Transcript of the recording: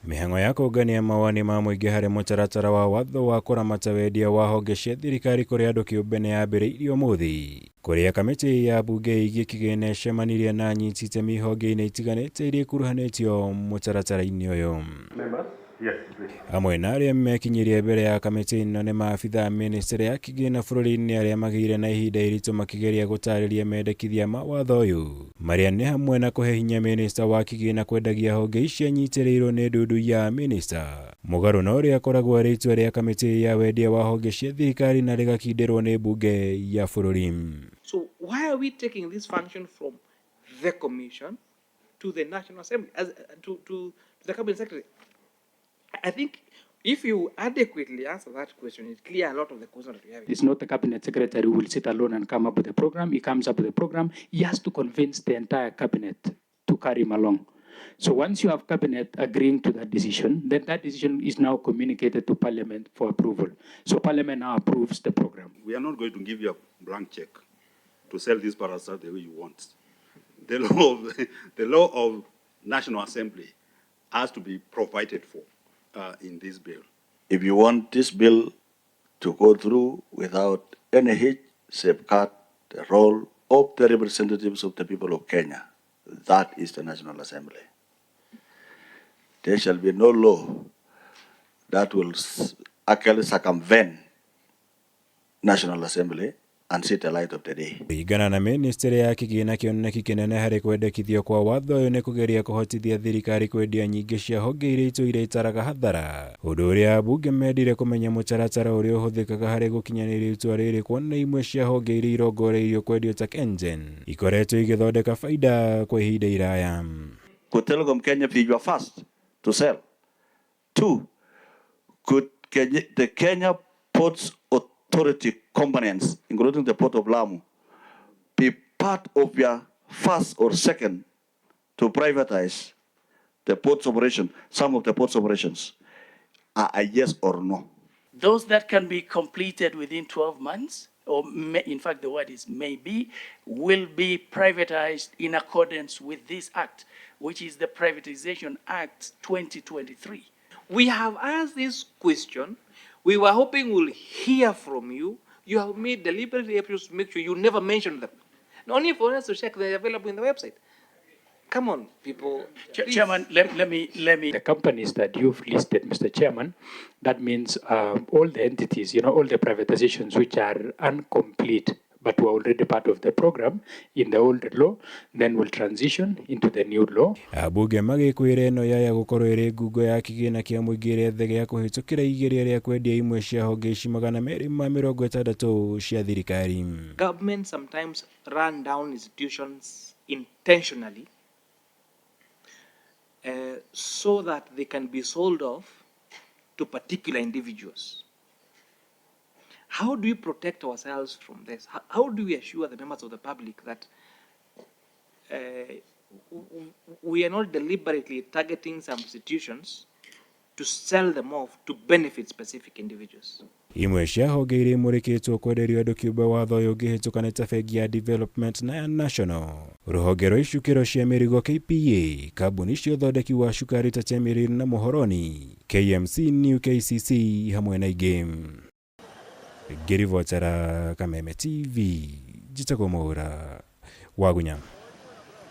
Mihango ya kũngania mawoni ma mũingĩ harĩ mũtaratara wa watho wa kũramata wendia wa honge cia thirikari kũrĩ andũ kĩũmbe nĩ yambĩrĩirio ũmũthĩ, kũrĩa kamĩtĩ ya mbunge ĩgiĩ KIGINA ĩcemanirie na anyiti itemi honge-inĩ itiganĩte iria ikuruhanĩtio mũtaratara-inĩ ũyũ. Amwe na arĩa mekinyirie mbere ya kamĩtĩ ĩno nĩ maabitha ministry ya KIGINA bũrũri-inĩ arĩa magĩire na ihinda iritũ makĩgeria gũtarĩria mendekithia ma watho ũyũ, marĩa nĩ hamwe na kũhe hinya minister wa KIGINA kwendagia honge icio anyitĩrĩirwo nĩ ndundu ya minister, mũgarũ na ũrĩa akoragwo arĩ itua rĩa kamĩtĩ ya wendia wa honge cia thirikari na rĩgakindĩrwo nĩ mbunge ya bũrũri. So why are we taking this function from the commission to the National Assembly, to the Cabinet Secretary? I think if you adequately answer that question, it's clear a lot of the questions that we have. It's not the cabinet secretary who will sit alone and come up with a program. He comes up with a program. He has to convince the entire cabinet to carry him along. So once you have cabinet agreeing to that decision, then that decision is now communicated to parliament for approval. So parliament now approves the program. We are not going to give you a blank check to sell this parasite the way you want. The law of National Assembly has to be provided for in this bill. If you want this bill to go through without any hitch, safeguard the role of the representatives of the people of Kenya, that is the National Assembly. There shall be no law that will actually circumvent National Assembly and see the light of the day. Kũringana na ministry ya KIGINA, kĩoneki kĩnene harĩ kwendekithio kwa watho ũyũ nĩ kũgeria kũhotithia thirikari kwendia nyingĩ cia honge iritũ iria itaraga hathara, ũndũ ũrĩa ambunge mendire kũmenya mũtaratara ũrĩa ũhũthĩkaga harĩ gũkinyanĩria itua rĩrĩ, kuona imwe cia honge iria irongoreirio kwendio ta KenGen ikoretwo igĩthondeka faida kwa ihinda iraya. Could Telecom Kenya be your first to sell? Two, could the Kenya Ports Authority components, including the Port of Lamu, be part of your first or second to privatize the ports operation, some of the ports operations? A yes or no? Those that can be completed within 12 months, or in fact the word is maybe, will be privatized in accordance with this act, which is the Privatization Act 2023. We have asked this question. We were hoping we'll hear from you. You have made deliberate efforts to make sure you never mention them. Not only for us to check, they're available in the website. Come on, people. Chairman, let me. The companies that you've listed, Mr. Chairman, that means all the entities, all the privatizations which are incomplete, but were already part of the program in the old law, then will transition into the new law. Ambunge magĩkwĩra ĩno yaya gũkorwo ĩrĩ ngungo ya KIGINA kĩa mũingĩ ĩrĩa thege ya kũhĩtũkĩra igeria rĩa kwendia imwe cia honge ici 260 cia thirikari. Government sometimes run down institutions intentionally so that they can be sold off to particular individuals. How do we protect ourselves from this? How do we assure the members of the public that we are not deliberately targeting some institutions to sell them off to benefit specific individuals? Imwe cia honge iria imũrĩkĩtwo kwenderio andũ kĩũmbe watho ũyũ ũngĩhĩtũka nĩ ta bengi ya Development na ya National, rũhonge rwa icukĩro cia mĩrigo KPA, kambuni cia ũthondeki wa cukari ta Chemelil na Muhoroni, KMC, New KCC hamwe na ingĩ. Ngĩribotera Kameme TV, njĩtagwo Mwaura wa Gunya.